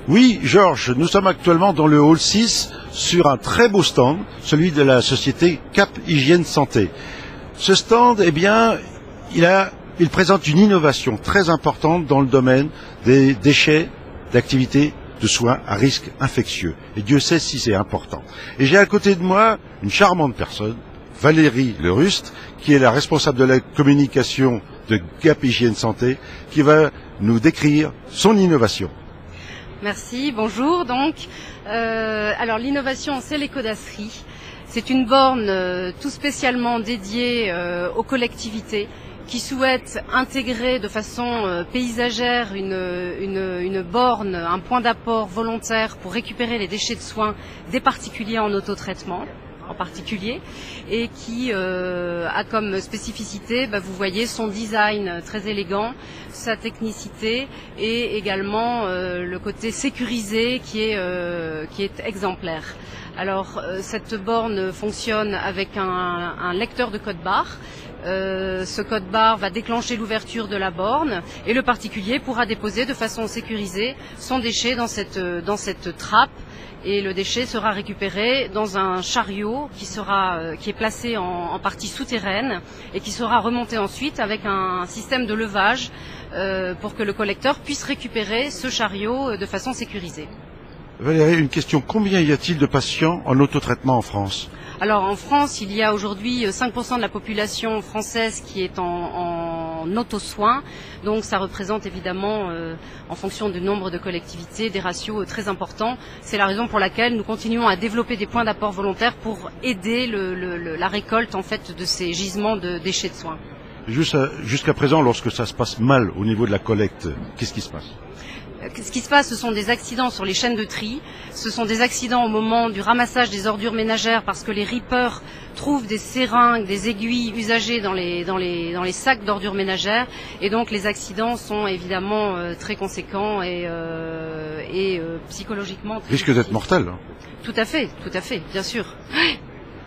Oui, Georges, nous sommes actuellement dans le hall 6 sur un très beau stand, celui de la société Cap Hygiène Santé. Ce stand, eh bien, il présente une innovation très importante dans le domaine des déchets d'activités de soins à risque infectieux. Et Dieu sait si c'est important. Et j'ai à côté de moi une charmante personne, Valérie Leruste, qui est la responsable de la communication de Cap Hygiène Santé, qui va nous décrire son innovation. Merci, bonjour. Donc, alors l'innovation, c'est l'écodasserie. C'est une borne tout spécialement dédiée aux collectivités qui souhaitent intégrer de façon paysagère une borne, un point d'apport volontaire pour récupérer les déchets de soins des particuliers en autotraitement en particulier, et qui a comme spécificité, vous voyez, son design très élégant, sa technicité et également le côté sécurisé qui est exemplaire. Alors cette borne fonctionne avec un lecteur de code barre. Ce code barre va déclencher l'ouverture de la borne et le particulier pourra déposer de façon sécurisée son déchet dans cette trappe. Et le déchet sera récupéré dans un chariot qui est placé en partie souterraine et qui sera remonté ensuite avec un système de levage pour que le collecteur puisse récupérer ce chariot de façon sécurisée. Valérie, une question. Combien y a-t-il de patients en autotraitement en France ? Alors en France, il y a aujourd'hui 5% de la population française qui est en auto-soins. Donc ça représente évidemment, en fonction du nombre de collectivités, des ratios très importants. C'est la raison pour laquelle nous continuons à développer des points d'apport volontaires pour aider la récolte en fait de ces gisements de déchets de soins. Jusqu'à présent, lorsque ça se passe mal au niveau de la collecte, qu'est-ce qui se passe ? Ce qui se passe, ce sont des accidents sur les chaînes de tri, ce sont des accidents au moment du ramassage des ordures ménagères parce que les rippers trouvent des seringues, des aiguilles usagées dans les sacs d'ordures ménagères, et donc les accidents sont évidemment très conséquents et psychologiquement très risque d'être mortel. Tout à fait, bien sûr.